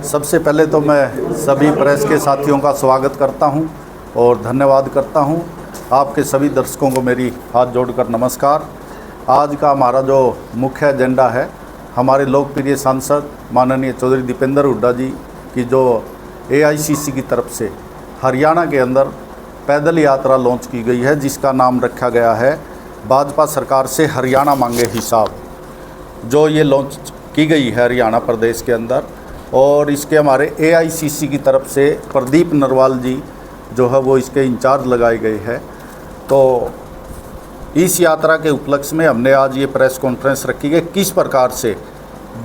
सबसे पहले तो मैं सभी प्रेस के साथियों का स्वागत करता हूं और धन्यवाद करता हूं। आपके सभी दर्शकों को मेरी हाथ जोड़कर नमस्कार। आज का हमारा जो मुख्य एजेंडा है, हमारे लोकप्रिय सांसद माननीय चौधरी दीपेंद्र हुड्डा जी की जो AICC की तरफ से हरियाणा के अंदर पैदल यात्रा लॉन्च की गई है, जिसका नाम रखा गया है भाजपा सरकार से हरियाणा मांगे हिसाब। जो ये लॉन्च की गई है हरियाणा प्रदेश के अंदर, और इसके हमारे AICC की तरफ से प्रदीप नरवाल जी जो है वो इसके इंचार्ज लगाए गए हैं। तो इस यात्रा के उपलक्ष्य में हमने आज ये प्रेस कॉन्फ्रेंस रखी है। किस प्रकार से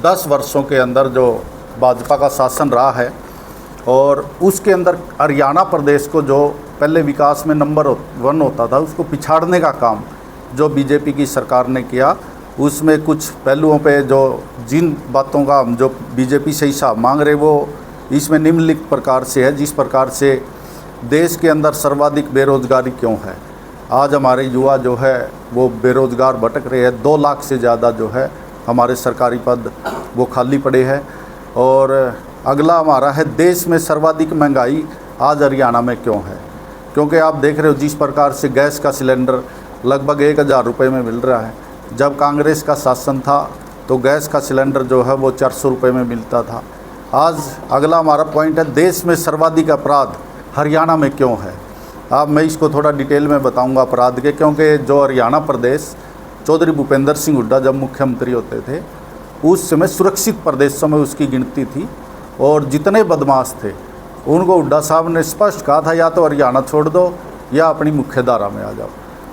10 वर्षों के अंदर जो भाजपा का शासन रहा है और उसके अंदर हरियाणा प्रदेश को जो पहले विकास में नंबर 1 होता था, उसको पिछाड़ने का काम जो बीजेपी की सरकार ने किया, उसमें कुछ पहलुओं पे जो जिन बातों का हम जो बीजेपी से हिसाब मांग रहे वो इसमें निम्नलिखित प्रकार से है। जिस प्रकार से देश के अंदर सर्वाधिक बेरोजगारी क्यों है, आज हमारे युवा जो है वो बेरोजगार भटक रहे हैं। 2 लाख से ज़्यादा जो है हमारे सरकारी पद वो खाली पड़े हैं। और अगला हमारा है, देश में सर्वाधिक महंगाई आज हरियाणा में क्यों है, क्योंकि आप देख रहे हो जिस प्रकार से गैस का सिलेंडर लगभग 1000 रुपये में मिल रहा है। जब कांग्रेस का शासन था तो गैस का सिलेंडर जो है वो 400 रुपये में मिलता था। आज अगला हमारा पॉइंट है, देश में सर्वाधिक अपराध हरियाणा में क्यों है। अब मैं इसको थोड़ा डिटेल में बताऊंगा अपराध के, क्योंकि जो हरियाणा प्रदेश चौधरी भूपेंद्र सिंह हुड्डा जब मुख्यमंत्री होते थे उस समय सुरक्षित प्रदेशों में उसकी गिनती थी, और जितने बदमाश थे उनको हुड्डा साहब ने स्पष्ट कहा था या तो हरियाणा छोड़ दो या अपनी मुख्य धारा में आ जाओ।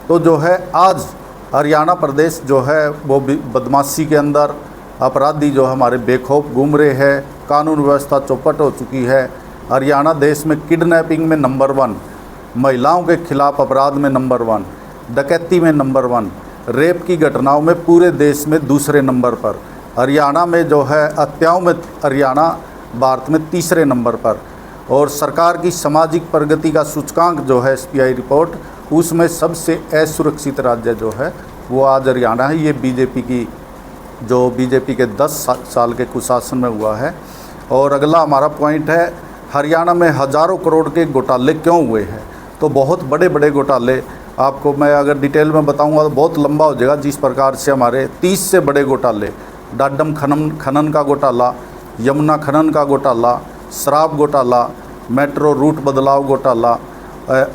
तो जो है आज हरियाणा प्रदेश जो है वो बदमाशी के अंदर अपराधी जो हमारे बेखौफ घूम रहे हैं, कानून व्यवस्था चौपट हो चुकी है। हरियाणा देश में किडनैपिंग में नंबर 1, महिलाओं के खिलाफ अपराध में नंबर 1, डकैती में नंबर 1, रेप की घटनाओं में पूरे देश में दूसरे नंबर पर। हरियाणा में जो है हत्याओं में हरियाणा भारत में तीसरे नंबर पर। और सरकार की सामाजिक प्रगति का सूचकांक जो है SPI रिपोर्ट, उसमें सबसे असुरक्षित राज्य जो है वो आज हरियाणा है। ये बीजेपी के 10 साल के कुशासन में हुआ है। और अगला हमारा पॉइंट है, हरियाणा में हज़ारों करोड़ के घोटाले क्यों हुए हैं। तो बहुत बड़े बड़े घोटाले, आपको मैं अगर डिटेल में बताऊंगा तो बहुत लंबा हो जाएगा। जिस प्रकार से हमारे 30 से बड़े घोटाले, डाडम खनन का घोटाला, यमुना खनन का घोटाला, शराब घोटाला, मेट्रो रूट बदलाव घोटाला,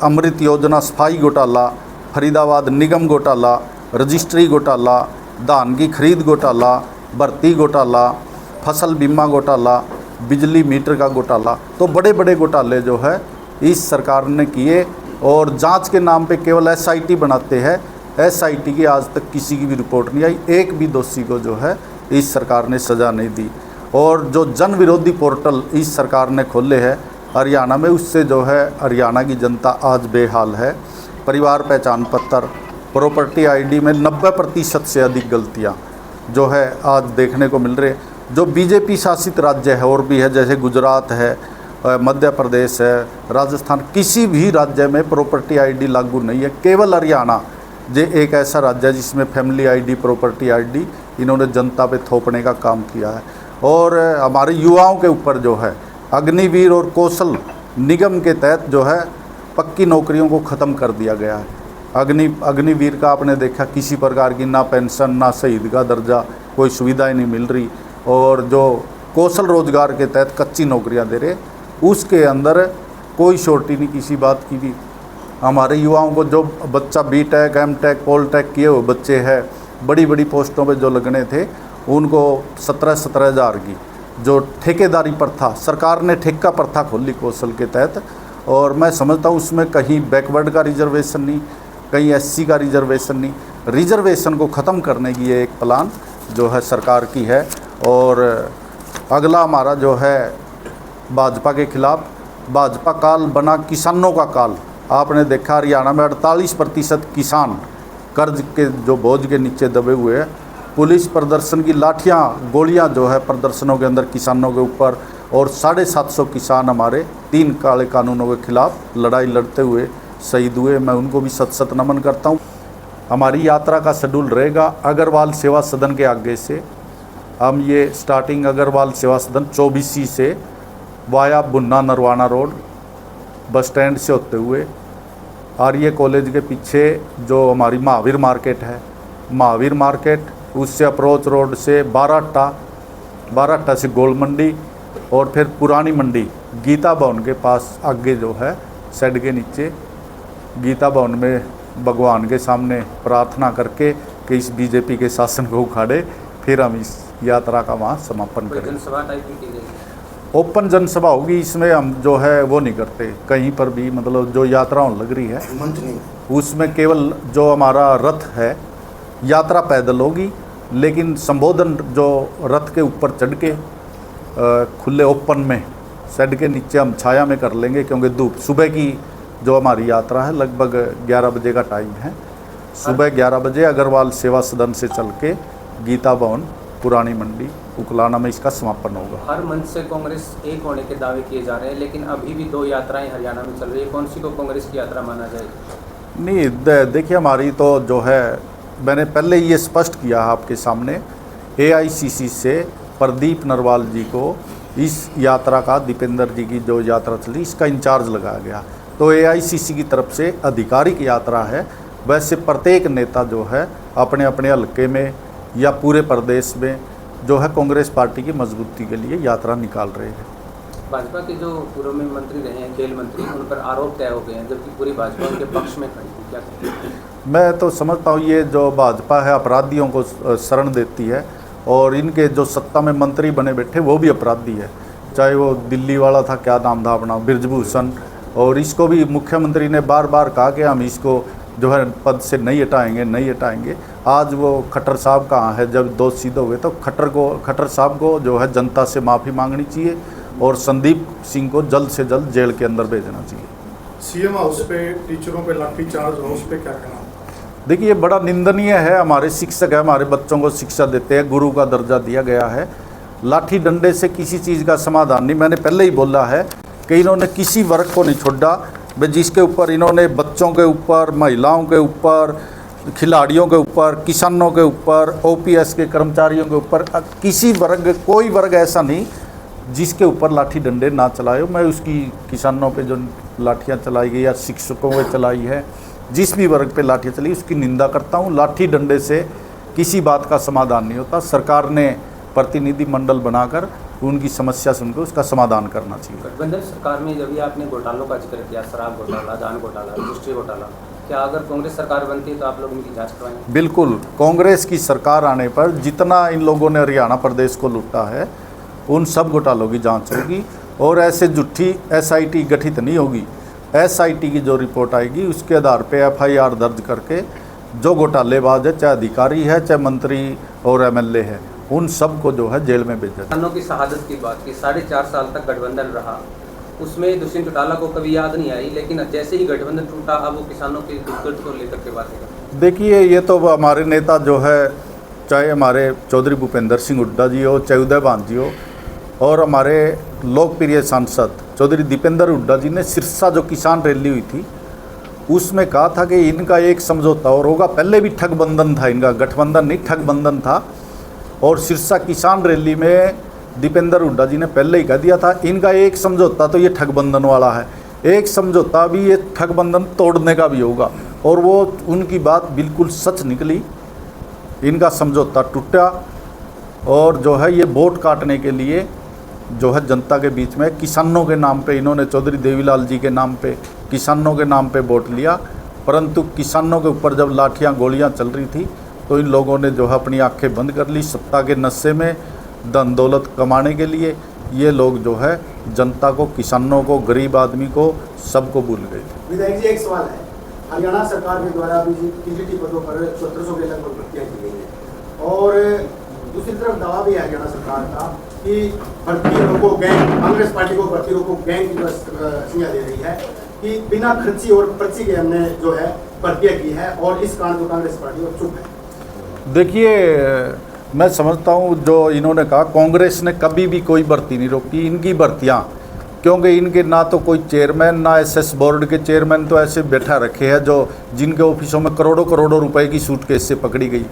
अमृत योजना सफाई घोटाला, फरीदाबाद निगम घोटाला, रजिस्ट्री घोटाला, धान की खरीद घोटाला, भर्ती घोटाला, फसल बीमा घोटाला, बिजली मीटर का घोटाला। तो बड़े बड़े घोटाले जो है इस सरकार ने किए, और जांच के नाम पे केवल SIT बनाते हैं। SIT की आज तक किसी की भी रिपोर्ट नहीं आई, एक भी दोषी को जो है इस सरकार ने सज़ा नहीं दी। और जो जन विरोधी पोर्टल इस सरकार ने खोले हैं हरियाणा में, उससे जो है हरियाणा की जनता आज बेहाल है। परिवार पहचान पत्र, प्रॉपर्टी ID में 90% से अधिक गलतियां जो है आज देखने को मिल रहे। जो बीजेपी शासित राज्य है और भी है, जैसे गुजरात है, मध्य प्रदेश है, राजस्थान, किसी भी राज्य में प्रॉपर्टी ID लागू नहीं है। केवल हरियाणा जो एक ऐसा राज्य है जिसमें फैमिली ID, प्रॉपर्टी ID इन्होंने जनता पे थोपने का काम किया है। और हमारे युवाओं के ऊपर जो है अग्निवीर और कौशल निगम के तहत जो है पक्की नौकरियों को ख़त्म कर दिया गया है। अग्निवीर का आपने देखा, किसी प्रकार की ना पेंशन ना शहीद का दर्जा, कोई सुविधाएं नहीं मिल रही। और जो कौशल रोजगार के तहत कच्ची नौकरियां दे रहे, उसके अंदर कोई शॉर्टी नहीं किसी बात की भी। हमारे युवाओं को जो बच्चा BTech, M.Tech, Pol.Tech किए हुए बच्चे हैं, बड़ी बड़ी पोस्टों पे जो लगने थे, उनको 17 हज़ार की जो ठेकेदारी प्रथा, सरकार ने ठेका प्रथा खोली कौशल के तहत। और मैं समझता हूँ उसमें कहीं बैकवर्ड का रिजर्वेशन नहीं, कहीं SC का रिजर्वेशन नहीं। रिजर्वेशन को ख़त्म करने की ये एक प्लान जो है सरकार की है। और अगला हमारा जो है भाजपा के खिलाफ, भाजपा काल बना किसानों का काल। आपने देखा हरियाणा में 48% किसान कर्ज के जो बोझ के नीचे दबे हुए हैं। पुलिस प्रदर्शन की लाठियां गोलियां जो है प्रदर्शनों के अंदर किसानों के ऊपर, और 750 किसान हमारे 3 काले कानूनों के खिलाफ लड़ाई लड़ते हुए शहीद हुए। मैं उनको भी सत नमन करता हूं। हमारी यात्रा का शेड्यूल रहेगा अग्रवाल सेवा सदन के आगे से। हम ये स्टार्टिंग अग्रवाल सेवा सदन 24 से via Bunna Narwana road bus stand से होते हुए आर्य कॉलेज के पीछे जो हमारी महावीर मार्केट है, महावीर मार्केट उससे अप्रोच रोड से बाराट्टा से गोल मंडी और फिर पुरानी मंडी गीता भवन के पास आगे जो है शेड के नीचे गीता भवन में भगवान के सामने प्रार्थना करके कि इस बीजेपी के शासन को उखाड़े, फिर हम इस यात्रा का वहाँ समापन करें। जनसभा टाइप की गई, ओपन जनसभा होगी, इसमें हम जो है वो नहीं करते कहीं पर भी, मतलब जो यात्रा लग रही है उसमें केवल जो हमारा रथ है यात्रा पैदल होगी, लेकिन संबोधन जो रथ के ऊपर चढ़ के खुले ओपन में शेड के नीचे हम छाया में कर लेंगे, क्योंकि धूप सुबह की जो हमारी यात्रा है लगभग 11 बजे का टाइम है। सुबह 11 बजे अग्रवाल सेवा सदन से चल के गीता भवन पुरानी मंडी उकलाना में इसका समापन होगा। हर मंच से कांग्रेस एक होने के दावे किए जा रहे हैं, लेकिन अभी भी 2 यात्राएं हरियाणा में चल रही है, कौन सी को कांग्रेस की यात्रा माना जाएगी? नहीं, देखिए हमारी तो जो है मैंने पहले ये स्पष्ट किया है आपके सामने, AICC से प्रदीप नरवाल जी को इस यात्रा का, दीपेंद्र जी की जो यात्रा चली इसका इंचार्ज लगाया गया, तो AICC की तरफ से आधिकारिक यात्रा है। वैसे प्रत्येक नेता जो है अपने अपने हलके में या पूरे प्रदेश में जो है कांग्रेस पार्टी की मजबूती के लिए यात्रा निकाल रहे हैं। भाजपा के जो पूर्व में मंत्री रहे हैं, खेल मंत्री, उन पर आरोप तय हो गए हैं, जबकि पूरी भाजपा उनके पक्ष में खड़ी है, क्या कहते हैं? मैं तो समझता हूँ ये जो भाजपा है अपराधियों को शरण देती है, और इनके जो सत्ता में मंत्री बने बैठे वो भी अपराधी है, चाहे वो दिल्ली वाला था, क्या नाम था अपना, बृजभूषण, और इसको भी मुख्यमंत्री ने बार बार कहा कि हम इसको जो है पद से नहीं हटाएंगे। आज वो खट्टर साहब कहाँ है? जब दोष सिद्ध हो गए तो खट्टर साहब को जो है जनता से माफ़ी मांगनी चाहिए और संदीप सिंह को जल्द से जल्द जेल के अंदर भेजना चाहिए। CM हाउस पे टीचरों पे लाठीचार्ज हो, उस पे क्या कहना? देखिए ये बड़ा निंदनीय है। हमारे शिक्षक है, हमारे बच्चों को शिक्षा देते हैं, गुरु का दर्जा दिया गया है। लाठी डंडे से किसी चीज़ का समाधान नहीं। मैंने पहले ही बोला है कि इन्होंने किसी वर्ग को नहीं छोड़ा, जिसके ऊपर इन्होंने बच्चों के ऊपर, महिलाओं के ऊपर, खिलाड़ियों के ऊपर, किसानों के ऊपर, OPS के कर्मचारियों के ऊपर, किसी वर्ग, कोई वर्ग ऐसा नहीं जिसके ऊपर लाठी डंडे ना चलाए। मैं उसकी किसानों पे जो लाठियाँ चलाई गई या शिक्षकों पे चलाई है, जिस भी वर्ग पे लाठियाँ चली उसकी निंदा करता हूँ। लाठी डंडे से किसी बात का समाधान नहीं होता। सरकार ने प्रतिनिधि मंडल बनाकर उनकी समस्या सुनकर उसका समाधान करना चाहिए। गठबंधन सरकार में जब भी आपने घोटालों का जिक्र किया, शराब घोटाला, दान घोटाला, रजिस्ट्री घोटाला, क्या अगर कांग्रेस सरकार बनती है तो आप लोग इनकी जाँच करवाएंगे? बिल्कुल, कांग्रेस की सरकार आने पर जितना इन लोगों ने हरियाणा प्रदेश को लूटा है उन सब घोटालों की जांच होगी, और ऐसे झूठी SIT गठित नहीं होगी। SIT की जो रिपोर्ट आएगी उसके आधार पे FIR दर्ज करके जो घोटालेबाज है, चाहे अधिकारी है, चाहे मंत्री और MLA है, उन सब को जो है जेल में भेजा। किसानों की शहादत की बात की, 4.5 साल तक गठबंधन रहा, उसमें दुष्यंत चौटाला को कभी याद नहीं आई, लेकिन जैसे ही गठबंधन टूटा अब वो किसानों के दुख को लेकर के बातें करते। देखिए ये तो हमारे नेता जो है, चाहे हमारे चौधरी भूपेंद्र सिंह हुड्डा जी हो, चाहे उदय भान जी हो, और हमारे लोकप्रिय सांसद चौधरी दीपेंद्र हुड्डा जी ने सिरसा जो किसान रैली हुई थी उसमें कहा था कि इनका एक समझौता और होगा। पहले भी ठगबंधन था इनका, गठबंधन नहीं ठगबंधन था। और सिरसा किसान रैली में दीपेंद्र हुड्डा जी ने पहले ही कह दिया था इनका एक समझौता तो ये ठगबंधन वाला है, एक समझौता भी ये ठगबंधन तोड़ने का भी होगा। और वो उनकी बात बिल्कुल सच निकली, इनका समझौता टूटा। और जो है ये वोट काटने के लिए जो है जनता के बीच में किसानों के नाम पे इन्होंने, चौधरी देवीलाल जी के नाम पे, किसानों के नाम पे वोट लिया। परंतु किसानों के ऊपर जब लाठियाँ गोलियाँ चल रही थी तो इन लोगों ने जो है अपनी आंखें बंद कर ली। सत्ता के नशे में धन दौलत कमाने के लिए ये लोग जो है जनता को, किसानों को, गरीब आदमी को, सबको भूल गए थे। विधायक जी एक सवाल है, हरियाणा सरकार के द्वारा PGT पदों पर 1700 के लगभग भर्तियाँ की गई है, और दूसरी तरफ दावा भी है हरियाणा सरकार का कि भर्तियों को गैंग, कांग्रेस पार्टी को भर्तियों को गैंग की संज्ञा दे रही है कि बिना खर्ची और पर्ची के हमने जो है भर्तियाँ की है, और इस कारण जो कांग्रेस पार्टी वो चुप है। देखिए मैं समझता हूँ जो इन्होंने कहा, कांग्रेस ने कभी भी कोई भर्ती नहीं रोकी। इनकी भर्तियाँ, क्योंकि इनके ना तो कोई चेयरमैन, ना SS बोर्ड के चेयरमैन तो ऐसे बैठा रखे हैं जो जिनके ऑफिसों में करोड़ों करोड़ों रुपए की सूटकेस से पकड़ी गई।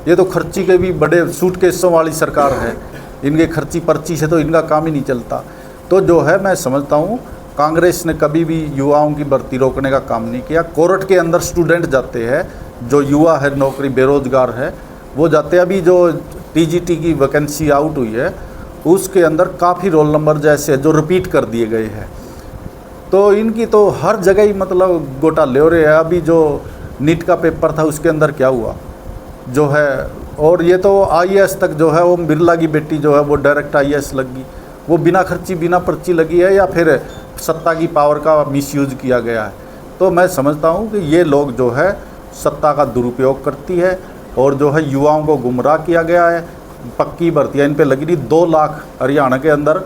ये तो खर्ची के भी बड़े सूटकेसों वाली सरकार है, इनके खर्ची पर्ची से तो इनका काम ही नहीं चलता। तो जो है मैं समझता हूँ कांग्रेस ने कभी भी युवाओं की भर्ती रोकने का काम नहीं किया। कोर्ट के अंदर स्टूडेंट जाते हैं, जो युवा है, नौकरी बेरोजगार है, वो जाते हैं। अभी जो टीजीटी की वैकेंसी आउट हुई है उसके अंदर काफ़ी रोल नंबर जैसे जो रिपीट कर दिए गए हैं। तो इनकी तो हर जगह ही मतलब घोटाले हो रहे हैं। अभी जो नीट का पेपर था उसके अंदर क्या हुआ जो है, और ये तो आईएएस तक जो है, ओम बिरला की बेटी जो है वो डायरेक्ट आईएएस लगी, वो बिना खर्ची बिना पर्ची लगी है, या फिर सत्ता की पावर का मिसयूज किया गया है। तो मैं समझता हूँ कि ये लोग जो है सत्ता का दुरुपयोग करती है और जो है युवाओं को गुमराह किया गया है। पक्की भर्तियाँ इन पे लगी थी, 2 लाख हरियाणा के अंदर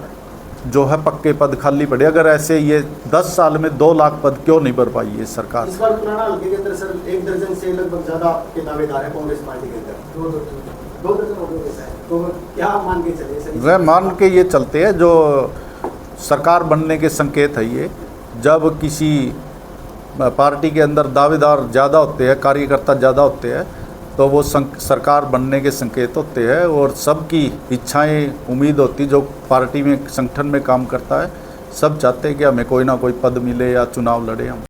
जो है पक्के पद खाली पड़े। अगर ऐसे ये 10 साल में 2 लाख पद क्यों नहीं भर पाई ये सरकार? इस बार पुराना हल्के के अंदर सर 1 दर्जन से लगभग ज़्यादा के दावेदार है कांग्रेस पार्टी के अंदर। 2 दर्जन हो गए सर, तो क्या मान के चले सर? वह मान के ये चलते हैं, जो सरकार बनने के संकेत है ये। जब किसी पार्टी के अंदर दावेदार ज़्यादा होते हैं, कार्यकर्ता ज़्यादा होते हैं, तो वो सरकार बनने के संकेत होते हैं। और सबकी इच्छाएं, उम्मीद होती, जो पार्टी में संगठन में काम करता है, सब चाहते हैं कि हमें कोई ना कोई पद मिले या चुनाव लड़े हम।